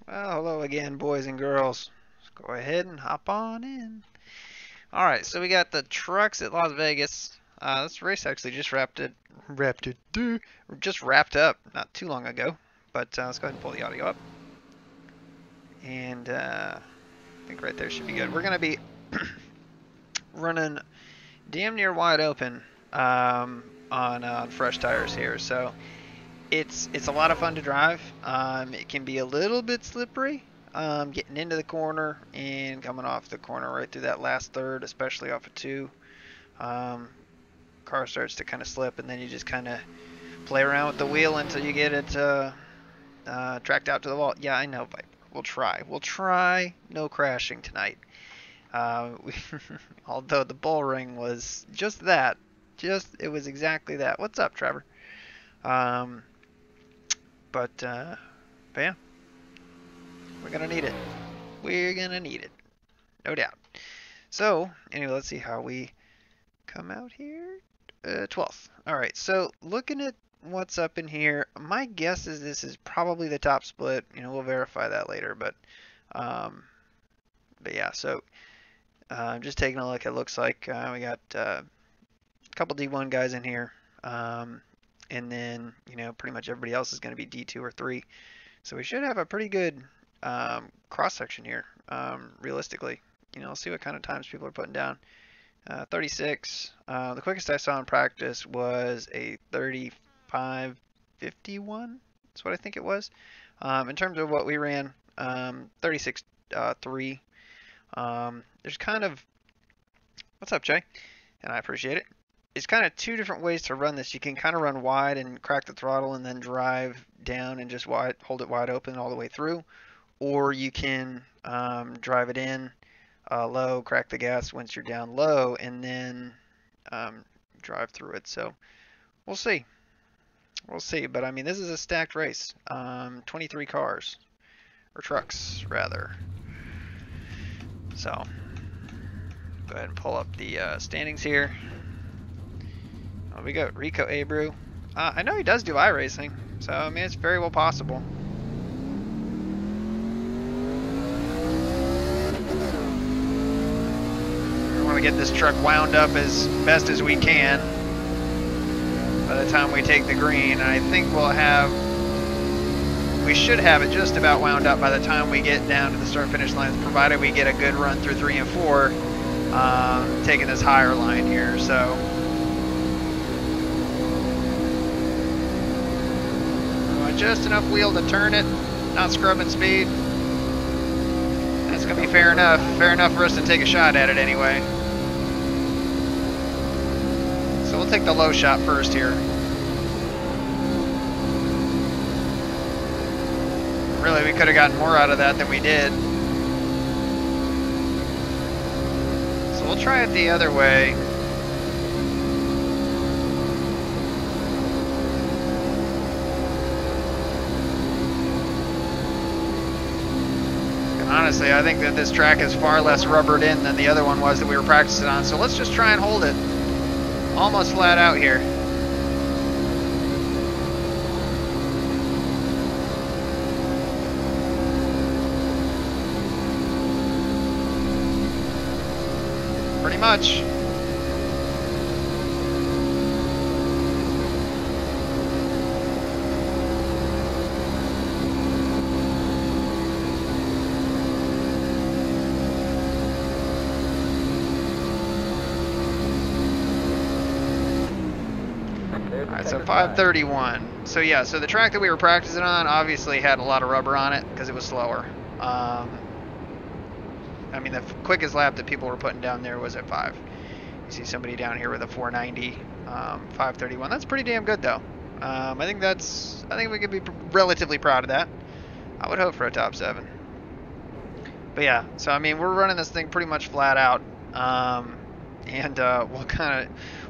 Well, hello again, boys and girls. Let's go ahead and hop on in. All right, so we got the trucks at Las Vegas. This race actually just wrapped up not too long ago. But let's go ahead and pull the audio up, and I think right there should be good. We're gonna be running damn near wide open on fresh tires here, so it's a lot of fun to drive. It can be a little bit slippery, getting into the corner and coming off the corner right through that last third, especially off of two. Car starts to kind of slip, and then you just kind of play around with the wheel until you get it tracked out to the wall. Yeah, I know, Viper. We'll try. We'll try no crashing tonight. Although the bull ring was just that. It was exactly that. What's up, Trevor? But yeah, we're gonna need it. We're gonna need it, no doubt. So anyway, let's see how we come out here. 12th. All right. So looking at what's up in here, my guess is this is probably the top split. We'll verify that later. But yeah. So just taking a look. It looks like we got a couple D1 guys in here. And then, pretty much everybody else is going to be D2 or 3. So we should have a pretty good cross-section here, realistically. Let's see what kind of times people are putting down. 36. The quickest I saw in practice was a 35:51. That's what I think it was. In terms of what we ran, 36:3. There's kind of... What's up, Jay? And I appreciate it. It's kind of two different ways to run this. You can kind of run wide and crack the throttle and then drive down and just hold it wide open all the way through. Or you can drive it in low, crack the gas once you're down low, and then drive through it. So we'll see. We'll see. But I mean, this is a stacked race. 23 cars, or trucks rather. So go ahead and pull up the standings here. We got Rico Abreu. I know he does do iRacing, so I mean it's very well possible. We want to get this truck wound up as best as we can by the time we take the green. And I think we should have it just about wound up by the time we get down to the start-finish lines, provided we get a good run through 3 and 4, taking this higher line here. So. Just enough wheel to turn it, not scrubbing speed. That's gonna be fair enough. Fair enough for us to take a shot at it anyway. So we'll take the low shot first here. Really, we could have gotten more out of that than we did. So we'll try it the other way. Honestly, I think that this track is far less rubbered in than the other one was that we were practicing on. So let's just try and hold it almost flat out here. Pretty much. Alright, so 5:31. So yeah, so the track that we were practicing on obviously had a lot of rubber on it because it was slower. I mean, the quickest lap that people were putting down there was at 5. You see somebody down here with a 490, 5:31. That's pretty damn good though. I think we could be relatively proud of that. I would hope for a top 7. But yeah, so I mean, we're running this thing pretty much flat out. And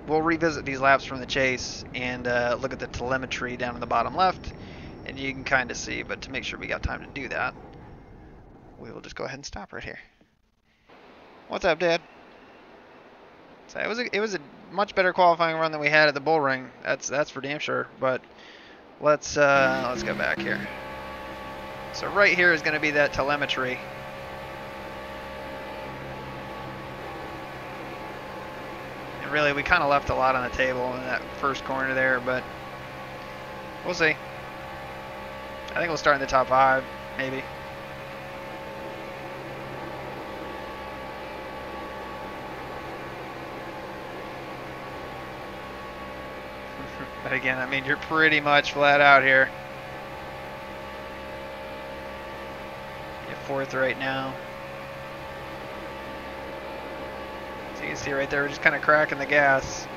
we'll revisit these laps from the chase and look at the telemetry down in the bottom left, and you can kind of see. But to make sure we got time to do that, we will just go ahead and stop right here. What's up, Dad? So it was a much better qualifying run than we had at the bull ring. That's for damn sure. But let's go back here. So right here is going to be that telemetry. And really, we kind of left a lot on the table in that first corner there, but we'll see. I think we'll start in the top 5, maybe. But again, I mean, you're pretty much flat out here. You're 4th right now. So you can see right there, we're just kind of cracking the gas.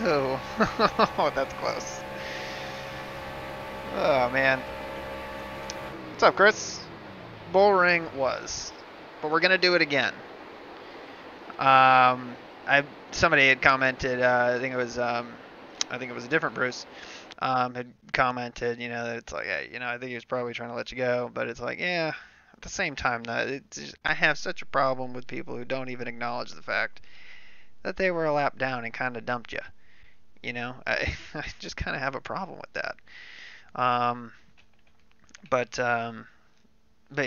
Oh, that's close. Oh, man. What's up, Chris? Bullring was, but we're gonna do it again. Somebody had commented. I think it was a different Bruce. Had commented, you know, that it's like, hey, you know, I think he was probably trying to let you go, but it's like, yeah. At the same time, I have such a problem with people who don't even acknowledge the fact that they were a lap down and kind of dumped you. You know, I just kind of have a problem with that. But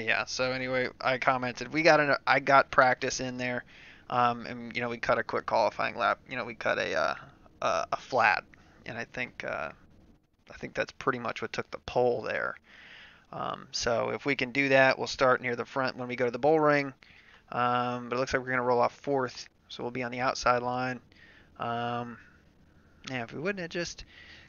yeah. So anyway, I commented. I got practice in there, and you know, we cut a quick qualifying lap. You know, we cut a flat, and I think that's pretty much what took the pole there. So if we can do that, we'll start near the front when we go to the bull ring. But it looks like we're going to roll off 4th. So we'll be on the outside line. Yeah, if we wouldn't have just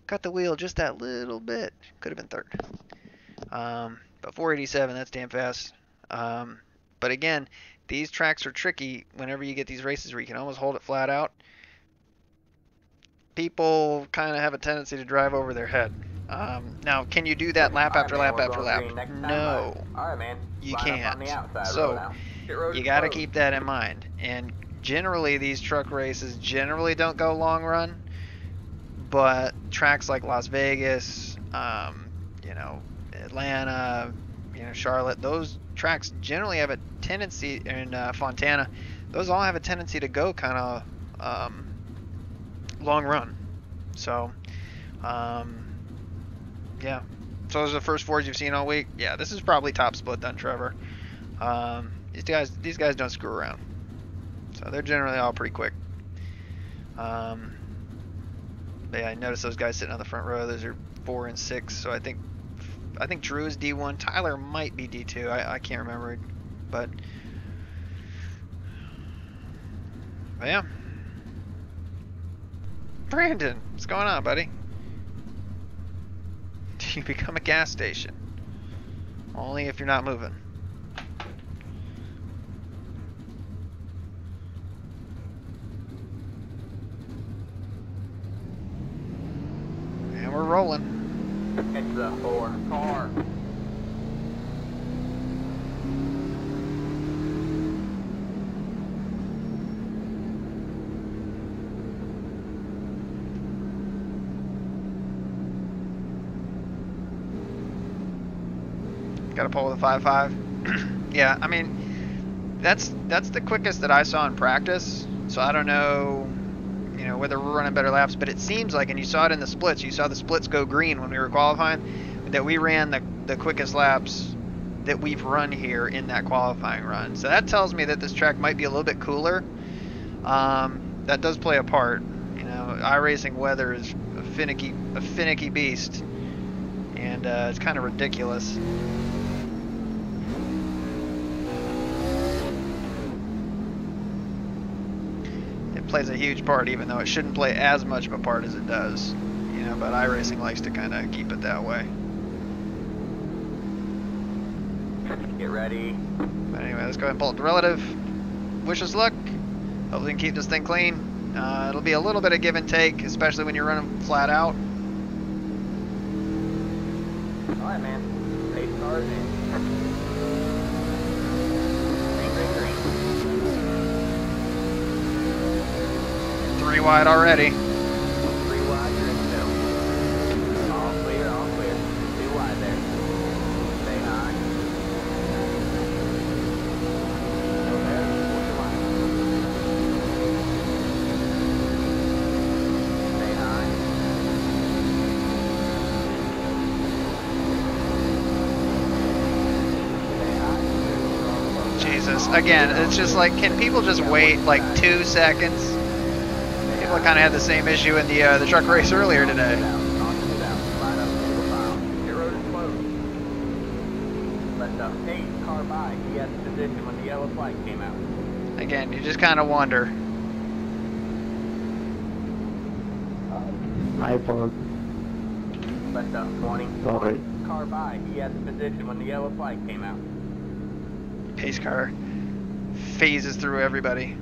cut the wheel just that little bit, could have been 3rd. But 487, that's damn fast. But again, these tracks are tricky whenever you get these races where you can almost hold it flat out. People kind of have a tendency to drive over their head. Now, can you do that lap after lap after lap? No, you can't. So you got to keep that in mind. And generally, these truck races generally don't go long run, but tracks like Las Vegas, you know, Atlanta, you know, Charlotte, those tracks generally have a tendency, in Fontana, those all have a tendency to go kind of long run. So, yeah. So those are the first 4s you've seen all week. Yeah, this is probably top split then, Trevor. These guys don't screw around. So they're generally all pretty quick. But yeah, I noticed those guys sitting on the front row. Those are 4 and 6. So I think Drew is D1. Tyler might be D2. I can't remember. But yeah. Brandon, what's going on, buddy? You become a gas station. Only if you're not moving. And we're rolling. It's the 4 car. Got a pole with a 5.5. Yeah, I mean, that's the quickest that I saw in practice. So I don't know, you know, whether we're running better laps, but it seems like, and you saw it in the splits. You saw the splits go green when we were qualifying. That we ran the quickest laps that we've run here in that qualifying run. So that tells me that this track might be a little bit cooler. That does play a part. You know, iRacing weather is a finicky beast, and it's kind of ridiculous. Plays a huge part, even though it shouldn't play as much of a part as it does, you know, but iRacing likes to kind of keep it that way. Get ready. But anyway, let's go ahead and pull up the relative. Wish us luck. Hopefully we can keep this thing clean. It'll be a little bit of give and take, especially when you're running flat out. Alright, man. 8 cars in. Three wide already. 3 wide, you're in the middle. All clear, all clear. 2 Jesus. Again, it's just like, can people just wait like 2 seconds? People kind of had the same issue in the truck race earlier today. Again, you just kind of wonder. iPhone. Left up 20. Sorry. Car by. He had the position when the yellow flag came out. Pace car phases through everybody.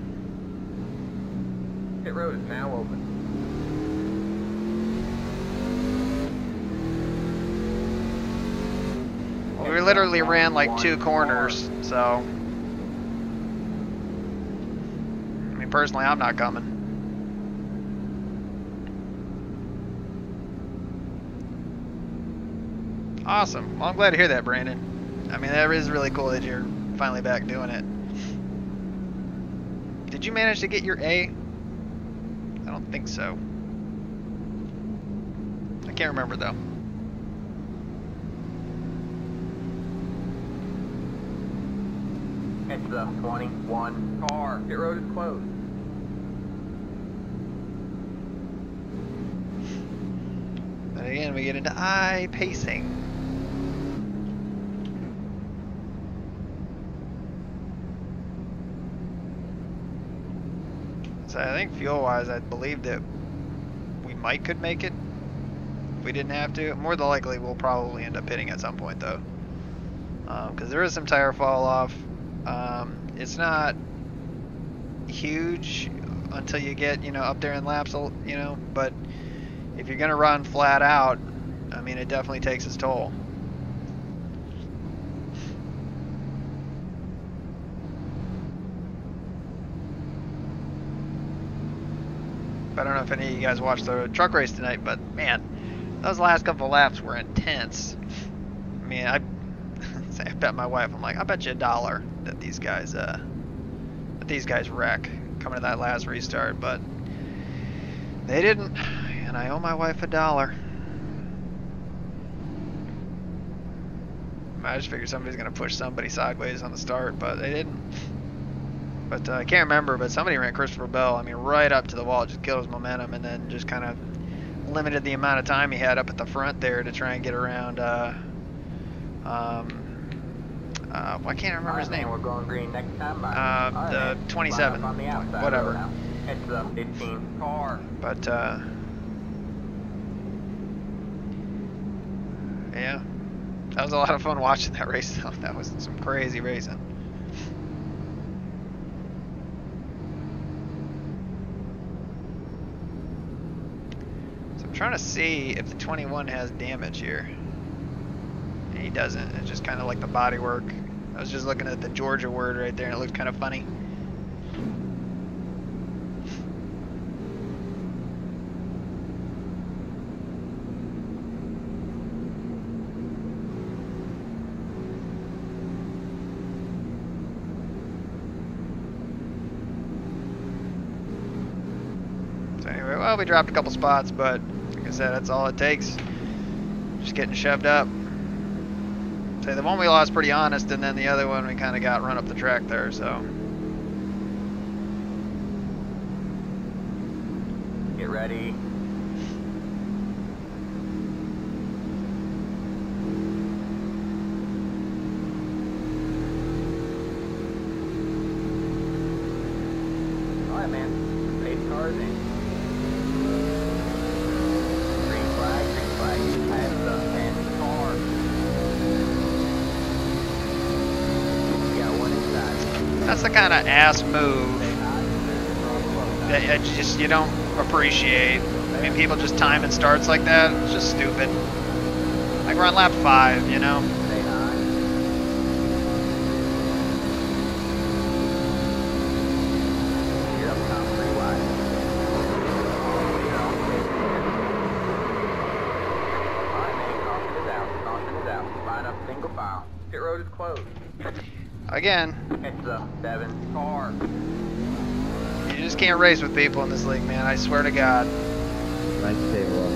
Pit road is now open. Well, we literally ran like 2 corners, so. I mean, personally, I'm not coming. Awesome. Well, I'm glad to hear that, Brandon. I mean, that is really cool that you're finally back doing it. Did you manage to get your A? I don't think so. I can't remember, though. It's the 21 car. Pit road is closed. But again, we get into I-pacing. So I think fuel-wise, I believe that we could make it if we didn't have to. More than likely, we'll probably end up hitting at some point, though, because there is some tire fall off. It's not huge until you get, up there in laps, but if you're gonna run flat out, I mean, it definitely takes its toll. I don't know if any of you guys watched the truck race tonight, but man, those last couple of laps were intense. I mean, I bet my wife, I'm like, I bet you $1 that these guys wreck coming to that last restart, but they didn't, and I owe my wife $1. I just figured somebody's gonna push somebody sideways on the start, but they didn't. But I can't remember, but somebody ran Christopher Bell, I mean, right up to the wall, just killed his momentum, and then just kind of limited the amount of time he had up at the front there to try and get around, I can't remember his name. We're going green next time. The 27, whatever. It's the 15 car. But, yeah, that was a lot of fun watching that race, though. That was some crazy racing. Trying to see if the 21 has damage here. And he doesn't. It's just kind of like the body work. I was just looking at the Georgia word right there and it looked kind of funny. So anyway, well, we dropped a couple spots, but like I said, that's all it takes. Just getting shoved up. So the one we lost pretty honest, and then the other one we kind of got run up the track there, so. Get ready. All right, man. Pace cars in. Green flag, green flag. That's the 10 car. Got one inside. That's the kind of ass move that you don't appreciate. I mean, people just timing starts like that. It's just stupid. Like we're on lap 5, you know? Stay high. You're up top 3 wide. Alright, man, caution is out. Caution is out. Line up single file. Pit road is closed. Again, It's the 7 car. you just can't race with people in this league, man. I swear to God. Nice table up.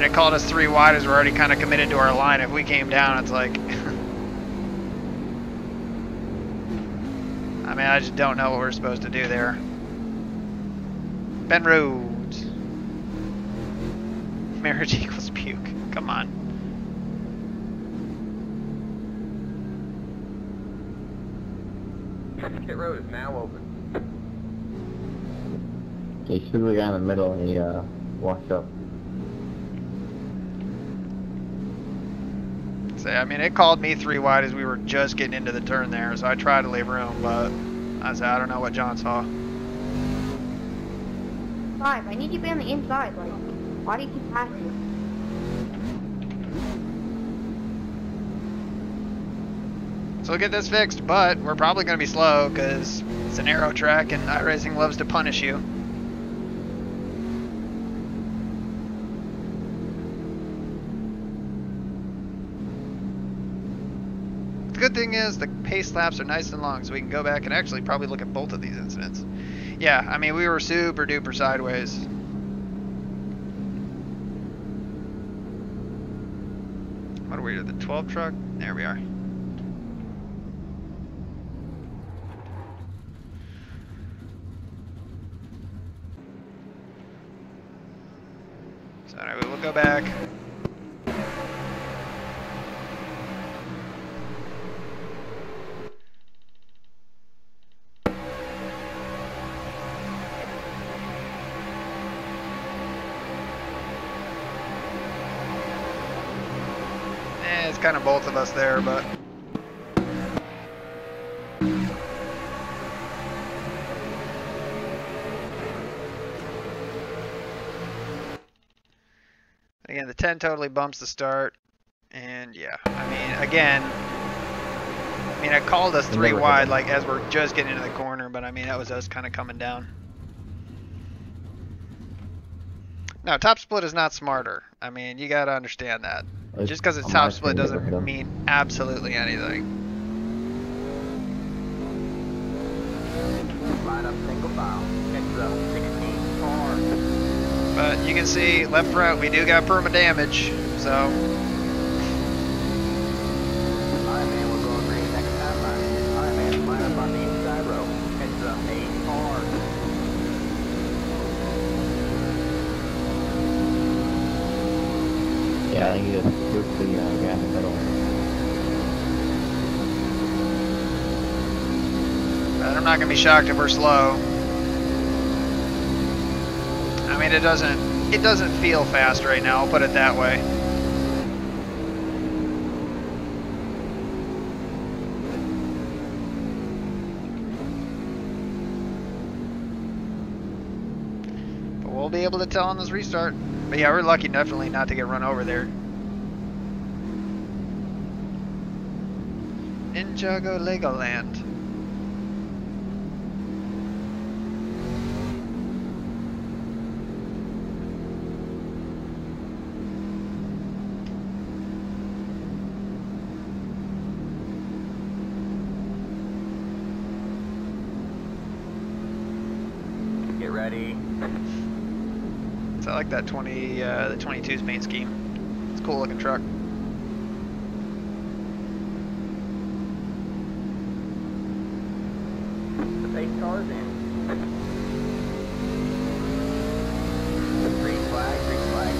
it called us 3 wide as we're already kind of committed to our line. If we came down, it's like... I mean, I just don't know what we're supposed to do there. Ben Rhodes. Marriage equals puke. Come on. Pit road is now open. He should have got in the middle and he washed up. So, I mean, it called me 3 wide as we were just getting into the turn there, so I tried to leave room, but I don't know what John saw. 5, I need you to be on the inside. Like, why do you keep passing? So we'll get this fixed, but we're probably going to be slow because it's an aero track and iRacing loves to punish you. The good thing is the pace laps are nice and long, so we can go back and actually probably look at both of these incidents. Yeah, I mean, we were super duper sideways. What are we, the 12 truck? There we are. So anyway, we'll go back. It's kind of both of us there, but again, the 10 totally bumps the start, and yeah, I mean, again, I called us 3 wide, like, as we're just getting into the corner, but I mean, that was us kind of coming down. No, top split is not smarter. I mean, you gotta understand that. Just because it's top split doesn't mean absolutely anything. Line up single file. Catch up 16 hard. But you can see, left front, we do got perma damage, so. Alright man, we're going green next time. Alright man, line up on the inside row. Catch up 8 hard. Yeah, I think he just spooked the guy in the middle. But I'm not gonna be shocked if we're slow. I mean, it doesn't feel fast right now, I'll put it that way. But we'll be able to tell on this restart. But yeah, we're lucky definitely not to get run over there. Ninjago Legoland. Get ready. So I like that the 22's paint scheme. It's a cool looking truck. The pace car's in. Green flag, green flag.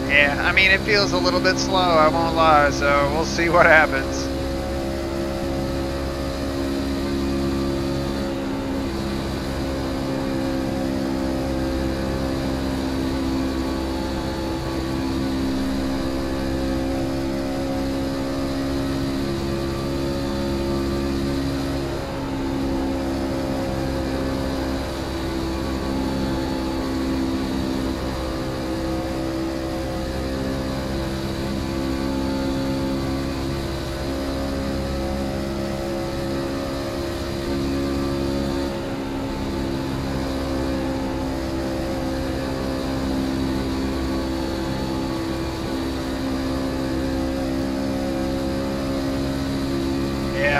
Yeah, I mean, it feels a little bit slow, I won't lie, so we'll see what happens.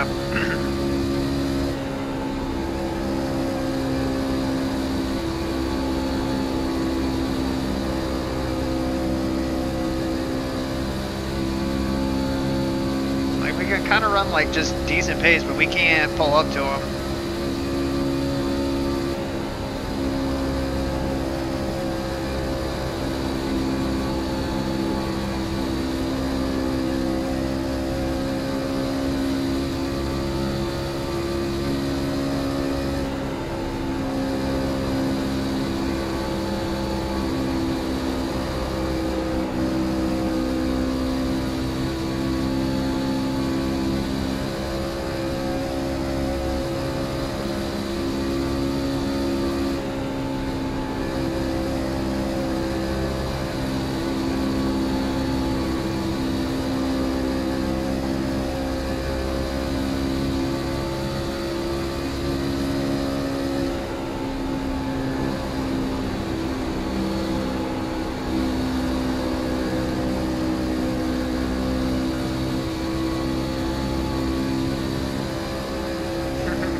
Yeah. Like we can kind of run like just decent pace, but we can't pull up to them.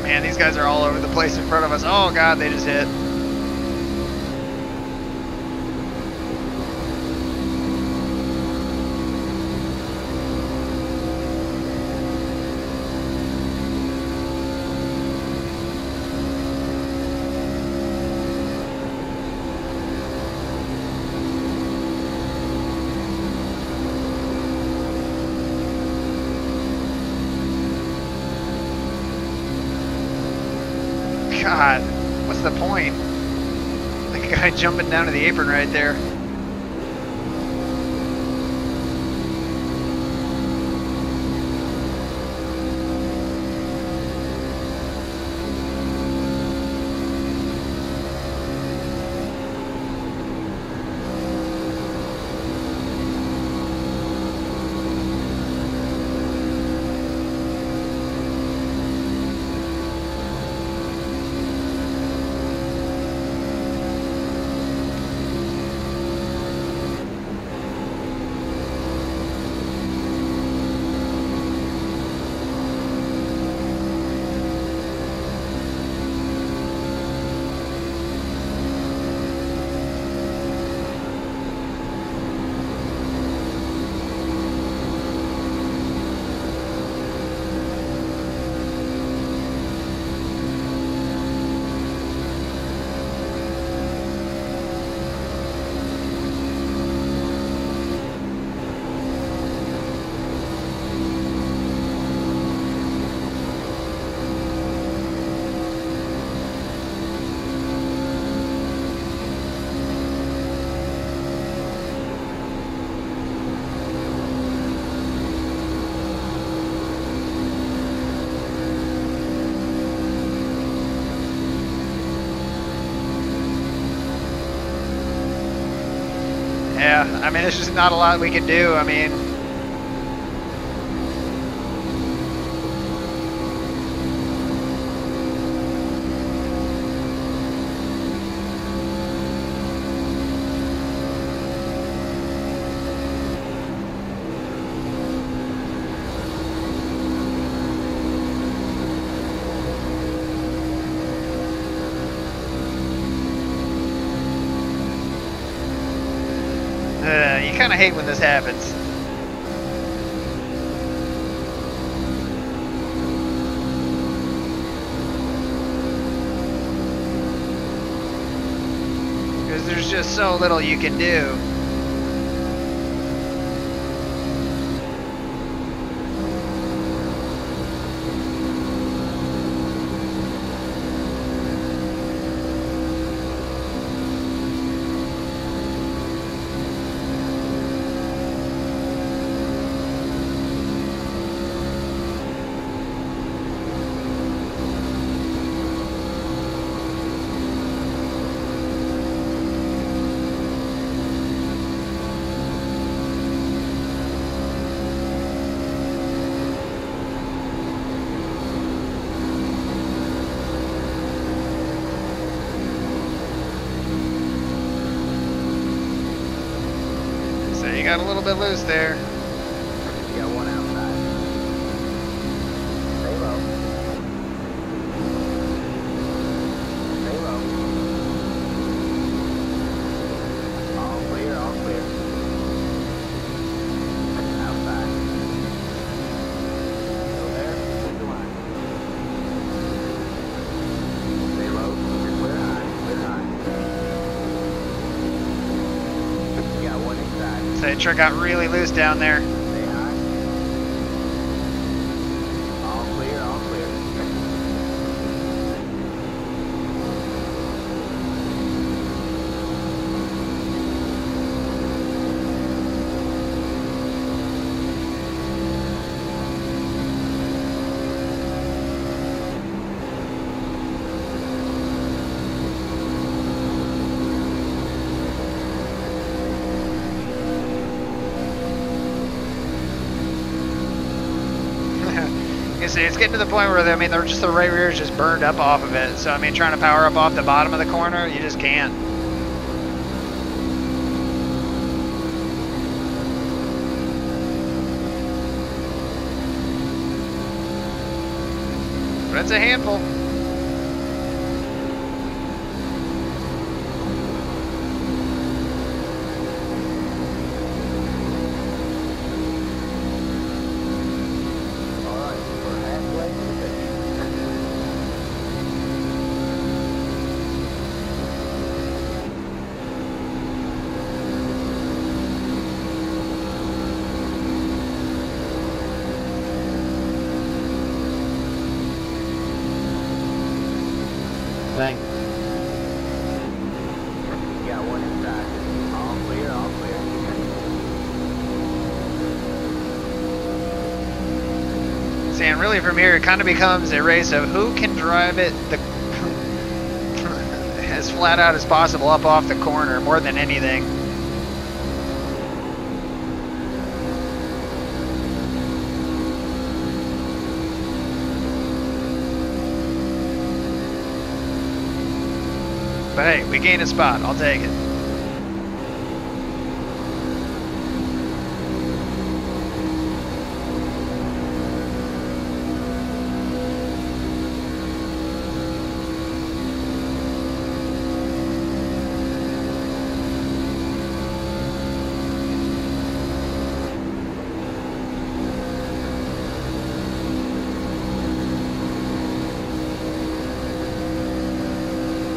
Man, these guys are all over the place in front of us. Oh god, they just hit. God, what's the point? Like a guy jumping down to the apron right there. Yeah, I mean, there's just not a lot we can do. I mean, you kind of hate when this happens. Because there's just so little you can do. You got a little bit loose there. You got one outside. Stay truck got really loose down there. Stay high. All clear, all clear. You see, it's getting to the point where, I mean, they're just the right rear is just burned up off of it. So, I mean, trying to power up off the bottom of the corner, you just can't. But it's a handful. All right, we're halfway to the finish. Thanks. You got one inside. All clear, all clear. See, and really from here, it kind of becomes a race of who can drive it the as flat out as possible up off the corner more than anything. But hey, we gained a spot. I'll take it.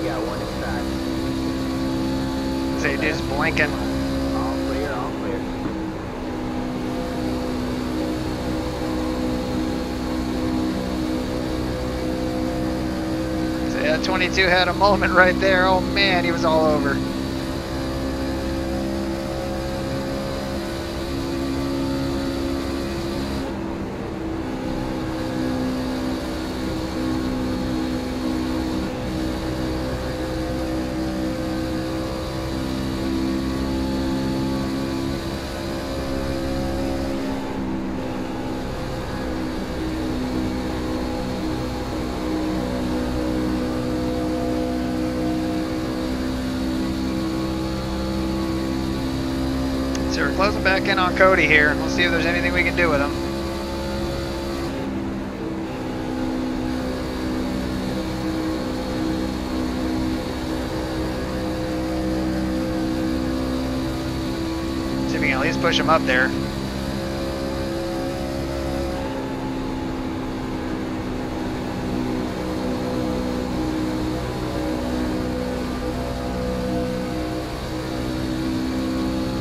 You got one inside. Say, dude's blinking. All clear, all clear. Say, that 22 had a moment right there. Oh man, he was all over. So we're closing back in on Cody here. We'll see if there's anything we can do with him. See if we can at least push him up there.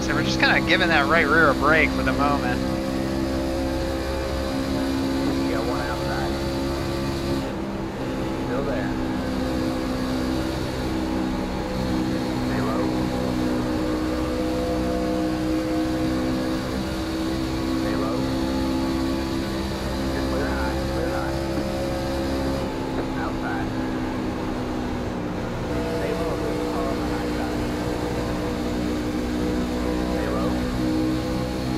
So we're just kind of giving that right rear a break for the moment. You got one outside. Still there. Stay low. Stay low. Just clear high, clear high. Outside. Stay low, there's a car on the high side. Stay low.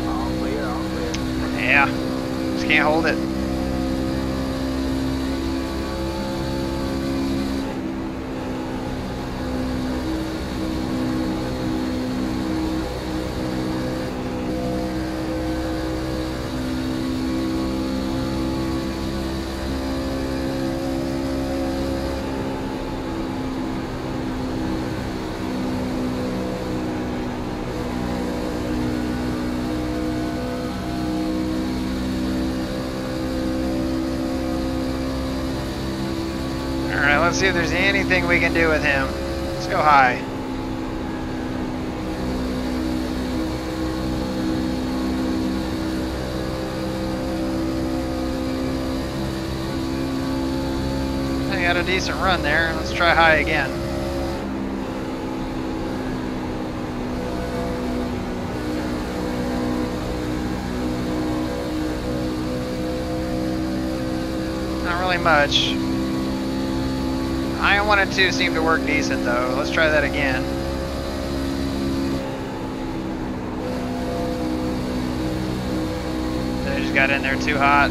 All clear, all clear. Yeah, just can't hold it. Alright, let's see if there's anything we can do with him. Let's go high. had a decent run there. Let's try high again. Not really much. High and 1 and 2 seem to work decent though. Let's try that again. They just got in there too hot.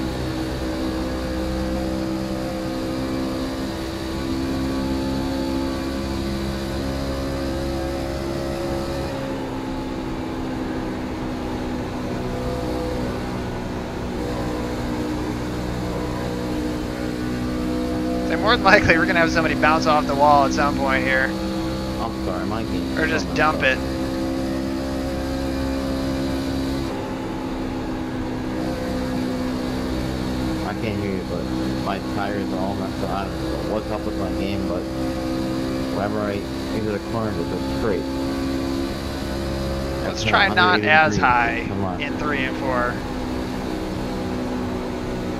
More than likely, we're gonna have somebody bounce off the wall at some point here. I'm sorry, my game. Or just dump it. I can't hear you, but my tires are all messed up. I don't know what's up with my game, but whenever I exit a corner, it's just straight. Let's try not as high Come on. in 3 and 4.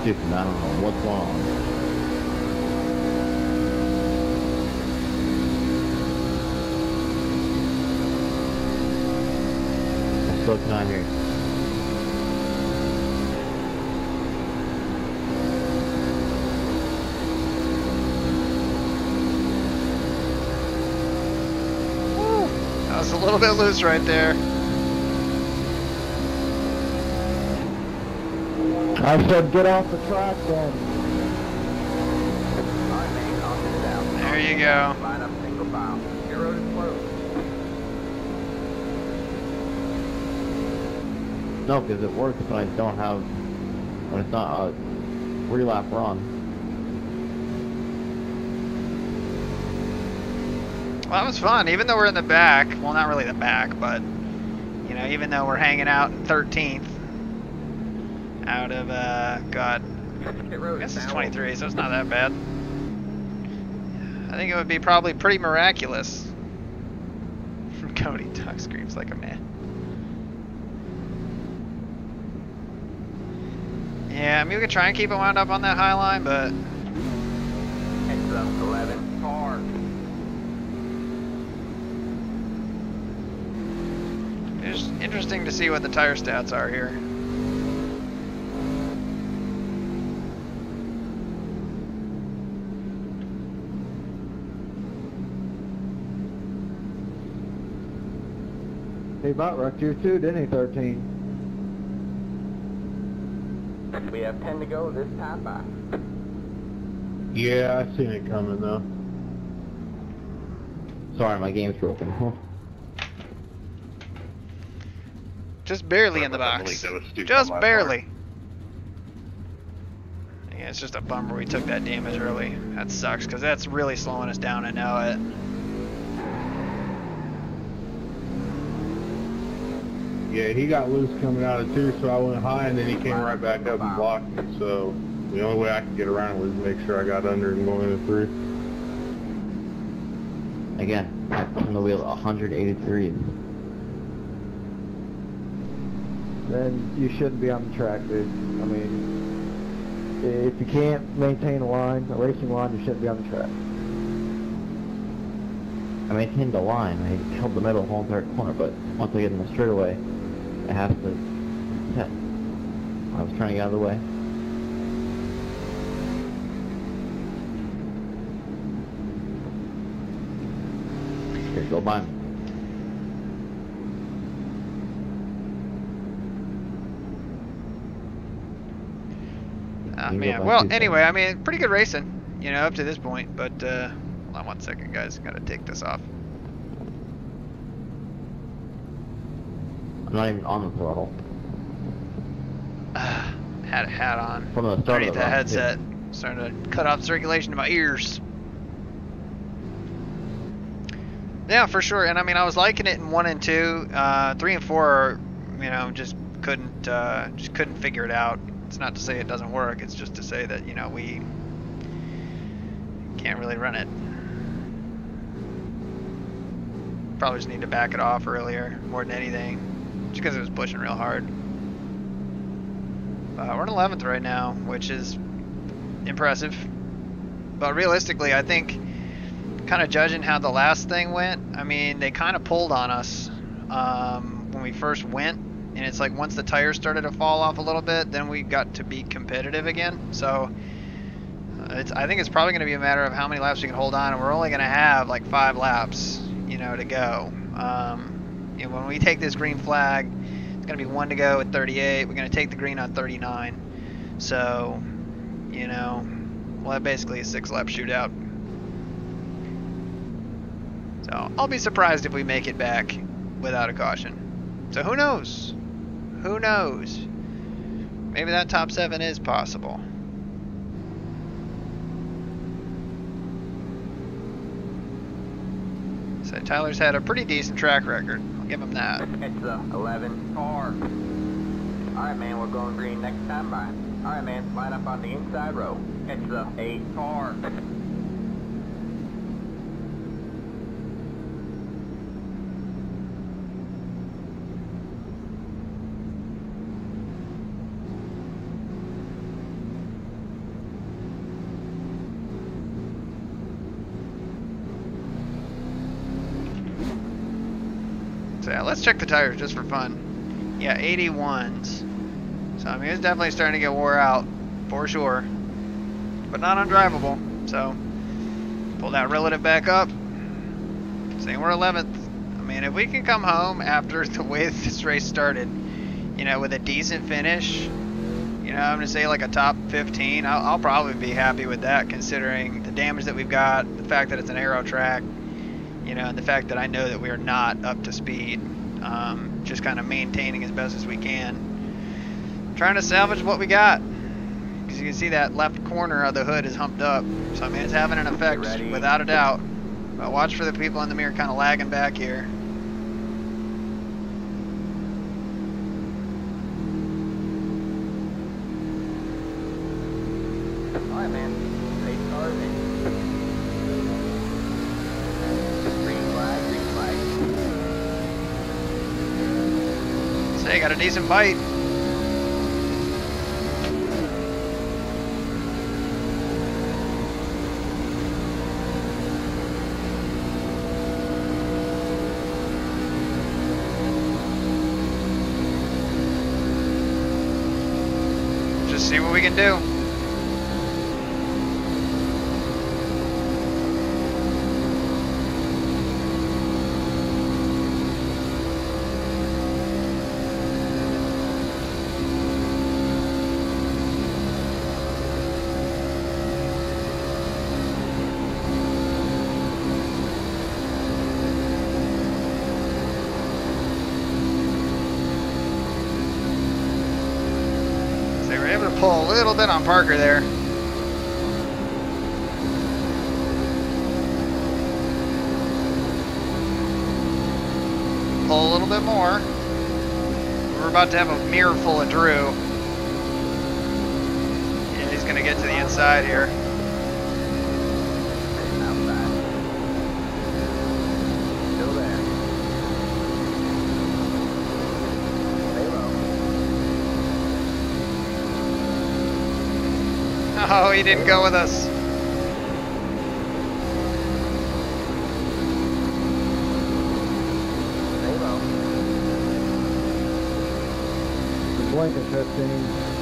Dude, I don't know what's going on. Still cannot hear you. Woo. That was a little bit loose right there. I said get off the track then. There you go. Line up single file. Your road is closed. No, because it works when I don't have, when it's not a 3-lap run. Well, that was fun. Even though we're in the back, well, not really the back, but you know, even though we're hanging out in 13th out of God, I guess it's 23, so it's not that bad. I think it would be probably pretty miraculous. Cody Duck screams like a man. Yeah, I mean, we could try and keep it wound up on that high line, but Heads up 11 car. it's interesting to see what the tire stats are here. He about wrecked you too, didn't he, 13? We have 10 to go this time by. Yeah, I seen it coming though. Sorry, my game's broken. Just barely in the box. Just barely. Yeah, it's just a bummer we took that damage early. That sucks, because that's really slowing us down, I know it. Yeah, he got loose coming out of 2, so I went high, and then he came right back up and blocked me. So the only way I could get around was make sure I got under and going into 3. Again, on the wheel 183. Then you shouldn't be on the track, dude. I mean, if you can't maintain a line, a racing line, you shouldn't be on the track. I maintained the line. I held the middle the whole entire corner, but once I get in the straightaway, I have to test. I was trying to get out of the way. Here, go by me. Man, well, anyway, I mean, pretty good racing, you know, up to this point, but, hold on 1 second, guys, gotta take this off. I'm not even on the throttle. Had a hat on. From the start Underneath of the the run, headset. Starting to cut off circulation to my ears. Yeah, for sure. And I mean, I was liking it in 1 and 2. 3 and 4, you know, just couldn't figure it out. It's not to say it doesn't work. It's just to say that, you know, we can't really run it. Probably just need to back it off earlier more than anything, just because it was pushing real hard. We're in 11th right now, which is impressive. But realistically, I think, kind of judging how the last thing went, I mean, they kind of pulled on us when we first went. And it's like once the tires started to fall off a little bit, then we got to be competitive again. So I think it's probably going to be a matter of how many laps we can hold on. And we're only going to have like 5 laps, you know, to go. You know, when we take this green flag, it's going to be 1 to go at 38. We're going to take the green on 39. So, you know, we'll have basically a 6-lap shootout. So I'll be surprised if we make it back without a caution. So who knows? Who knows? Maybe that top 7 is possible. So Tyler's had a pretty decent track record. I'll give him that. It's the 11 car. Alright, man, we're going green next time by. Alright, man, line up on the inside row. It's the 8 car. So yeah, let's check the tires just for fun. Yeah, 81s. So I mean, it's definitely starting to get wore out, for sure. But not undrivable. So pull that relative back up. Saying we're 11th. I mean, if we can come home after the way this race started, you know, with a decent finish, you know, I'm gonna say like a top 15. I'll probably be happy with that, considering the damage that we've got, the fact that it's an aero track. You know, and the fact that I know that we are not up to speed, just kind of maintaining as best as we can. Trying to salvage what we got. Because you can see that left corner of the hood is humped up. So, I mean, it's having an effect, without a doubt. But watch for the people in the mirror kind of lagging back here. Alright, man. 8 cars in. Say, got a decent bite. Just see what we can do. Pull a little bit on Parker there. Pull a little bit more. We're about to have a mirror full of Drew. And he's going to get to the inside here. Oh, he didn't go with us. Blanket 15.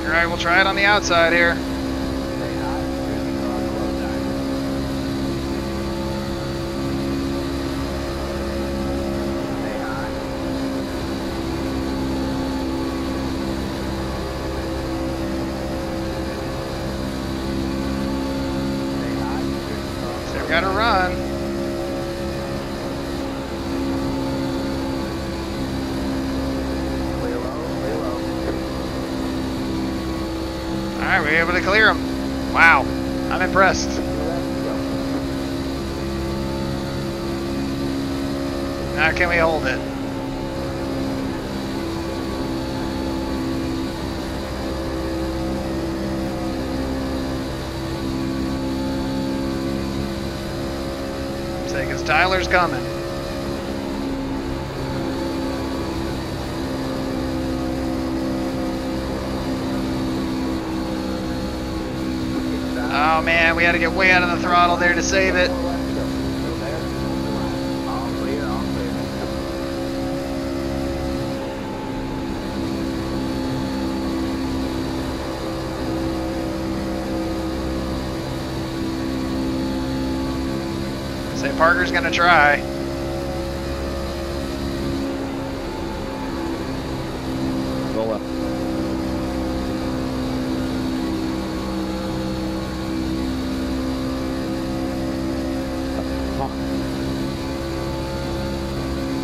Alright, we'll try it on the outside here. So we've got to run. Alright, we were able to clear him. Wow, I'm impressed. Now can we hold it? Say, because Tyler's coming. Oh man, we had to get way out of the throttle there to save it. All clear, all clear. Say Parker's gonna try. Go left.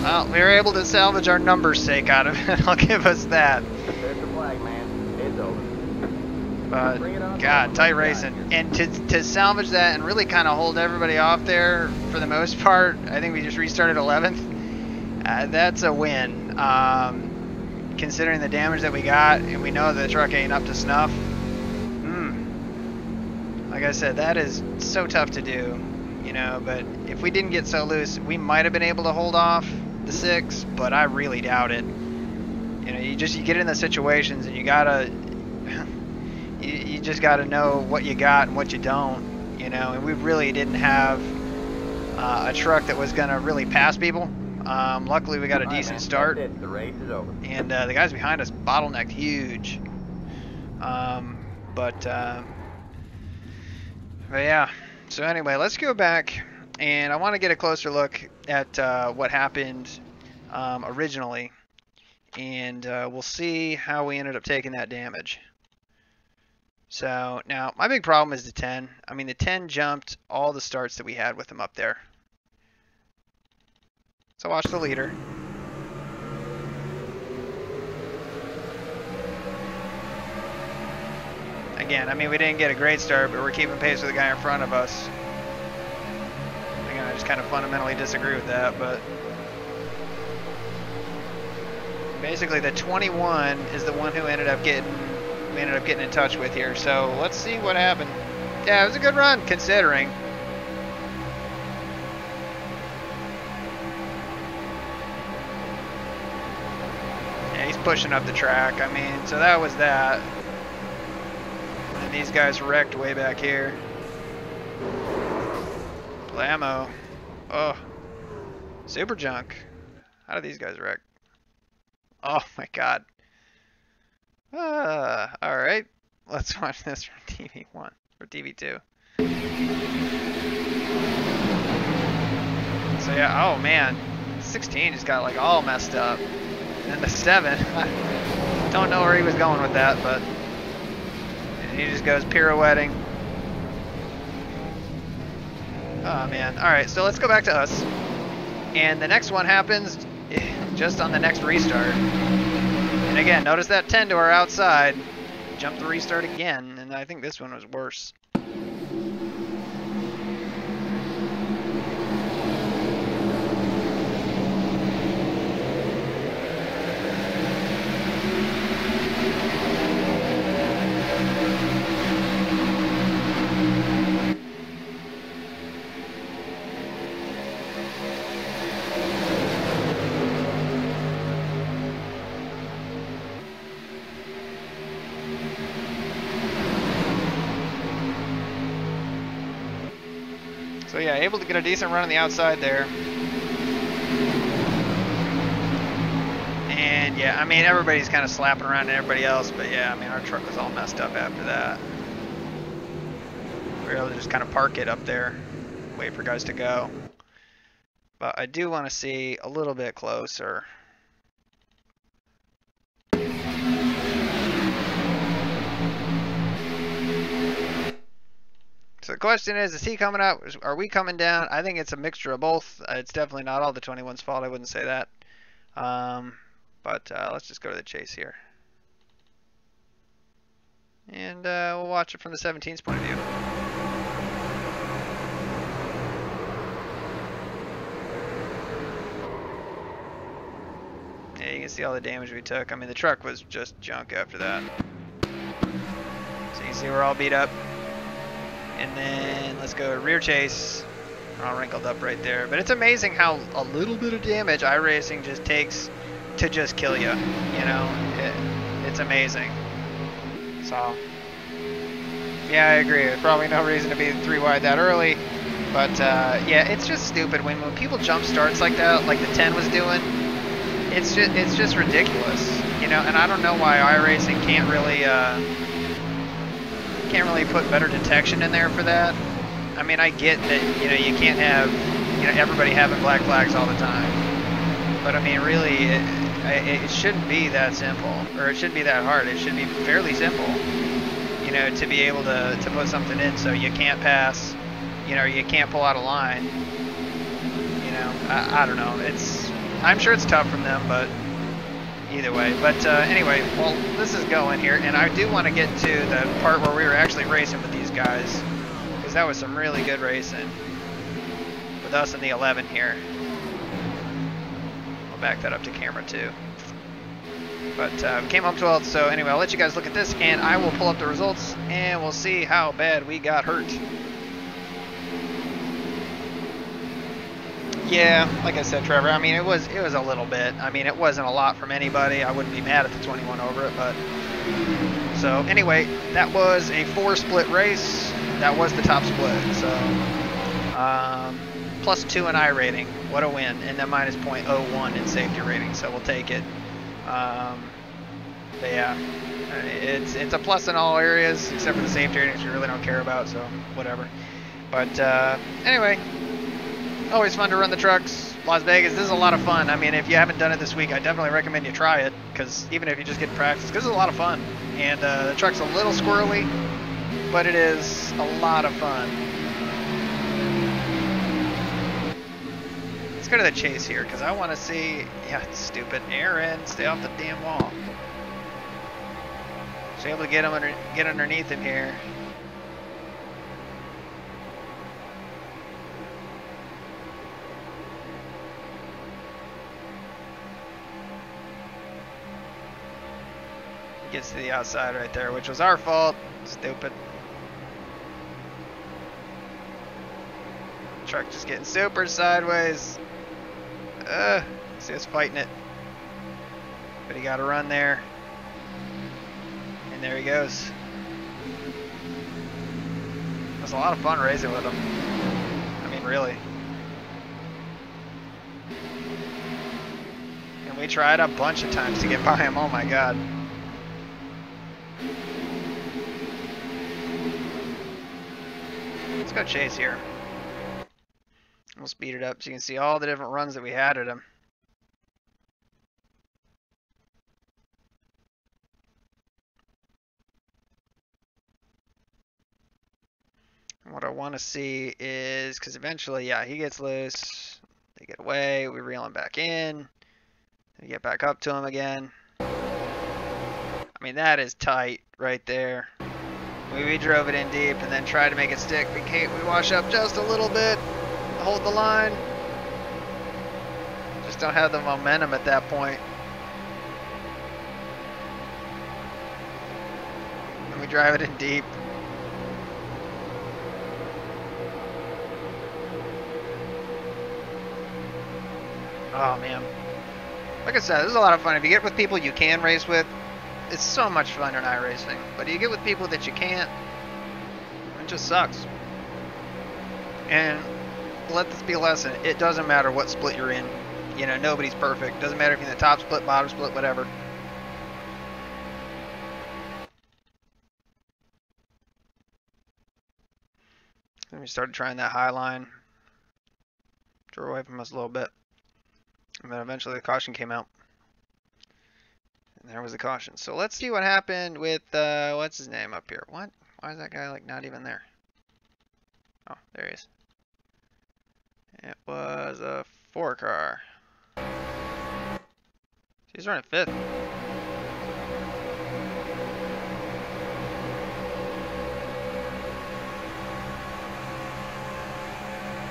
Well, we were able to salvage our numbers' sake out of it. I'll give us that. There's the flag, man. It's over. But Bring it on God, home. tight Yeah, racing, and to salvage that and really kind of hold everybody off there for the most part. I think we just restarted 11th. That's a win, considering the damage that we got, and we know the truck ain't up to snuff. Like I said, that is so tough to do, you know. But if we didn't get so loose, we might have been able to hold off the 6, but I really doubt it. You know, you get in the situations and you gotta. You just got to know what you got and what you don't, you know, and we really didn't have a truck that was going to really pass people. Luckily, we got a decent start, That's it. The race is over. and the guys behind us bottlenecked huge. But yeah, so anyway, let's go back, and I want to get a closer look at what happened originally, and we'll see how we ended up taking that damage. So now my big problem is the 10. I mean, the 10 jumped all the starts that we had with him up there. So watch the leader. Again, I mean, we didn't get a great start, but we're keeping pace with the guy in front of us. Again, I just kind of fundamentally disagree with that, but basically the 21 is the one who ended up getting in touch with here. So let's see what happened. Yeah, it was a good run considering. Yeah, he's pushing up the track. I mean, so that was that. And these guys wrecked way back here. Blammo. Oh. Super junk. How did these guys wreck? Oh my god. Alright. Let's watch this from TV1 or TV2. So yeah, oh man. 16 just got like all messed up. And the 7, I don't know where he was going with that, but he just goes pirouetting. Oh man. Alright, so let's go back to us. And the next one happens just on the next restart. And again, notice that 10 to our outside. Jump the restart again, and I think this one was worse. So yeah, able to get a decent run on the outside there. And yeah, I mean, everybody's kind of slapping around at everybody else, but yeah, I mean, our truck was all messed up after that. We were able to just kind of park it up there, wait for guys to go. But I do want to see a little bit closer. So the question is he coming out? Are we coming down? I think it's a mixture of both. It's definitely not all the 21's fault. I wouldn't say that. But let's just go to the chase here. And we'll watch it from the 17's point of view. you can see all the damage we took. I mean, the truck was just junk after that. So you can see we're all beat up. And then let's go rear chase. We're all wrinkled up right there. But it's amazing how a little bit of damage iRacing just takes to just kill you. You know, it's amazing. So, yeah, I agree. There's probably no reason to be 3 wide that early. But, yeah, it's just stupid. When people jump starts like that, like the 10 was doing, it's just ridiculous. You know, and I don't know why iRacing can't really put better detection in there for that. I mean, I get that, you know, you can't have, you know, everybody having black flags all the time. But, I mean, really, it shouldn't be that simple. Or it shouldn't be that hard. It should be fairly simple, you know, to be able to put something in so you can't pass, you know, you can't pull out a line. You know, I don't know. I'm sure it's tough from them, but either way. But anyway, well, this is going here, and I do want to get to the part where we were actually racing with these guys, because that was some really good racing with us in the 11 here. I'll back that up to camera too. But came home 12th, so anyway, I'll let you guys look at this, and I will pull up the results, and we'll see how bad we got hurt. Yeah, like I said, Trevor, I mean, it was a little bit. I mean, it wasn't a lot from anybody. I wouldn't be mad at the 21 over it, but... So, anyway, that was a 4-split race. That was the top split, so... plus 2 in I rating. What a win. And then minus 0.01 in safety rating, so we'll take it. But yeah, it's a plus in all areas, except for the safety rating, which we really don't care about, so whatever. But anyway... Always fun to run the trucks. Las Vegas, this is a lot of fun. I mean, if you haven't done it this week, I definitely recommend you try it, because even if you just get practice, because it's a lot of fun. And the truck's a little squirrely, but it is a lot of fun. Let's go to the chase here, because I want to see... Yeah, it's stupid. Aaron, stay off the damn wall. So able to get underneath him here. Gets to the outside right there, which was our fault. Stupid. Truck just getting super sideways. See us fighting it. But he got to run there. And there he goes. It was a lot of fun racing with him. I mean, really. And we tried a bunch of times to get by him. Oh my god. Let's go chase here. We'll speed it up so you can see all the different runs that we had at him. And what I want to see is, because eventually, yeah, he gets loose. They get away. We reel him back in. We get back up to him again. I mean, that is tight right there. We drove it in deep and then tried to make it stick. We wash up just a little bit, hold the line. Just don't have the momentum at that point. And we drive it in deep. Oh man. Like I said, this is a lot of fun. If you get with people you can race with, it's so much fun in iRacing, but you get with people that you can't, it just sucks. And let this be a lesson. It doesn't matter what split you're in. You know, nobody's perfect. Doesn't matter if you're in the top split, bottom split, whatever. Then we started trying that high line. Drew away from us a little bit. And then eventually the caution came out. And there was the caution. So let's see what happened with, what's his name up here? What? Why is that guy, like, not even there? Oh, there he is. It was a 4-car. He's running 5th.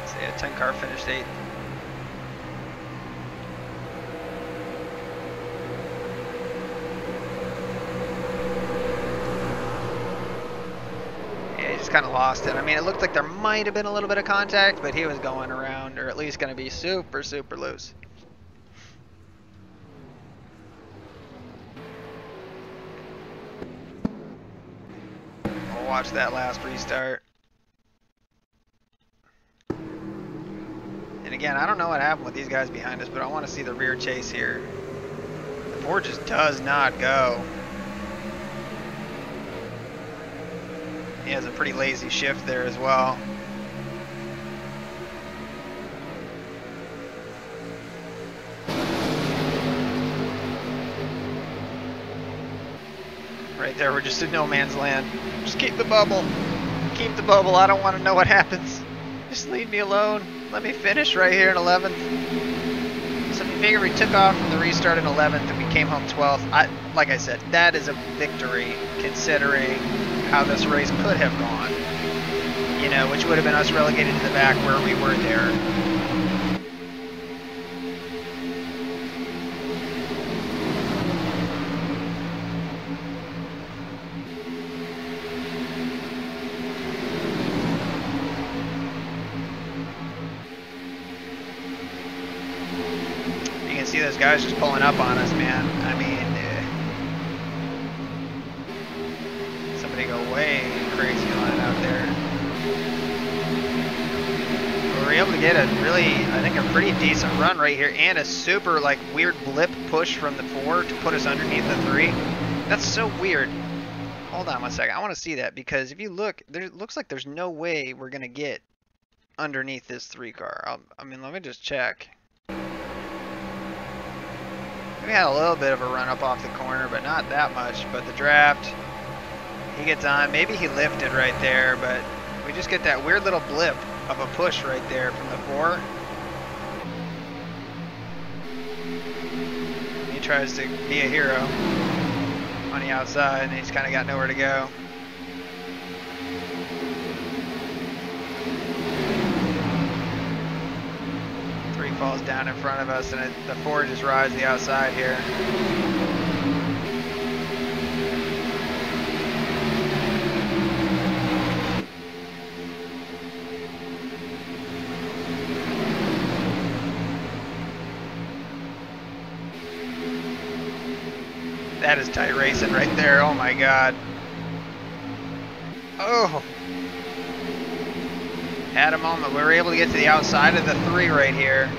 So yeah, 10-car finished 8th. lost it. I mean, it looked like there might have been a little bit of contact, but he was going around, or at least going to be super, super loose. We'll watch that last restart. And again, I don't know what happened with these guys behind us, but I want to see the rear chase here. The Ford just does not go. He has a pretty lazy shift there as well. Right there, we're just in no man's land. Just keep the bubble. Keep the bubble. I don't want to know what happens. Just leave me alone. Let me finish right here in 11th. So if you figure we took off from the restart in 11th and we came home 12th, like I said, that is a victory considering how this race could have gone. You know, which would have been us relegated to the back where we were there. See those guys just pulling up on us, man. I mean, somebody go way crazy line out there. We were able to get a really, I think, a pretty decent run right here, and a super like weird blip push from the 4 to put us underneath the 3. That's so weird. Hold on one second. I want to see that, because if you look, there looks like there's no way we're gonna get underneath this 3 car. I mean, let me just check. We had a little bit of a run up off the corner, but not that much. But the draft, he gets on. Maybe he lifted right there, but we just get that weird little blip of a push right there from the 4. He tries to be a hero on the outside, and he's kind of got nowhere to go. Falls down in front of us, and the 4 just rides the outside here. That is tight racing right there. Oh my god. Oh. Had a moment. We were able to get to the outside of the 3 right here.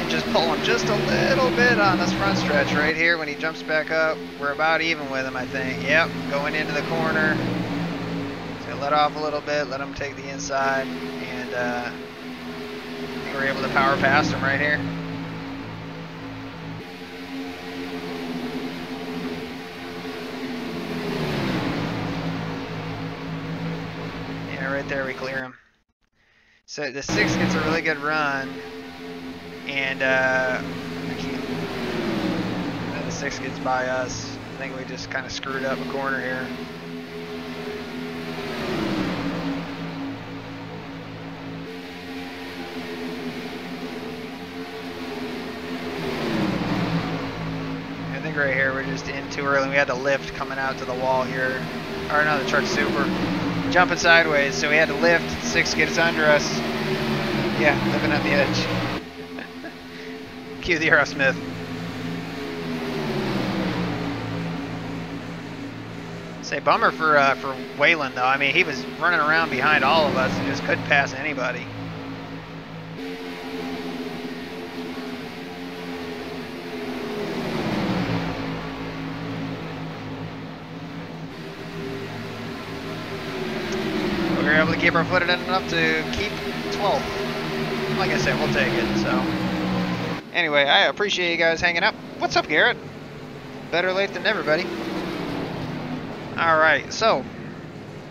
And just pull him just a little bit on this front stretch right here when he jumps back up. We're about even with him, I think. Yep, going into the corner. So let off a little bit, let him take the inside, and I think we're able to power past him right here. Right there we clear him. So the 6 gets a really good run, and the 6 gets by us. I think we just kind of screwed up a corner here. I think right here we're just in too early. We had to lift coming out to the wall here. Or no, the truck's super. Jumping sideways, so we had to lift. 6 gets under us. Yeah, living at the edge. Cue the Aerosmith. Say, bummer for Waylon though. I mean, he was running around behind all of us and just couldn't pass anybody. We were able to keep our foot in enough to keep 12th. Like I said, we'll take it, so. Anyway, I appreciate you guys hanging out. What's up, Garrett? Better late than never, buddy. Alright, so.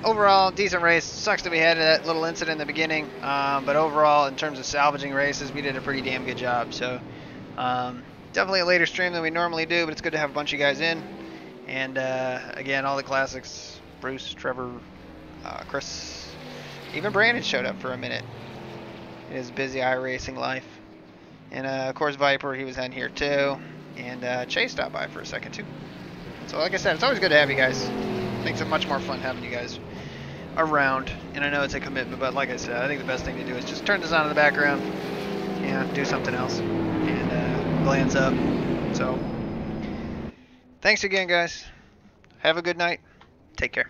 Overall, decent race. Sucks that we had that little incident in the beginning. But overall, in terms of salvaging races, we did a pretty damn good job. So, definitely a later stream than we normally do, but it's good to have a bunch of you guys in. And, again, all the classics. Bruce, Trevor, Chris. Even Brandon showed up for a minute in his busy iRacing life. And of course Viper, he was in here too. And Chase stopped by for a second too. So like I said, it's always good to have you guys. Makes it much more fun having you guys around. And I know it's a commitment, but like I said, I think the best thing to do is just turn this on in the background and do something else and glance up. So thanks again, guys. Have a good night. Take care.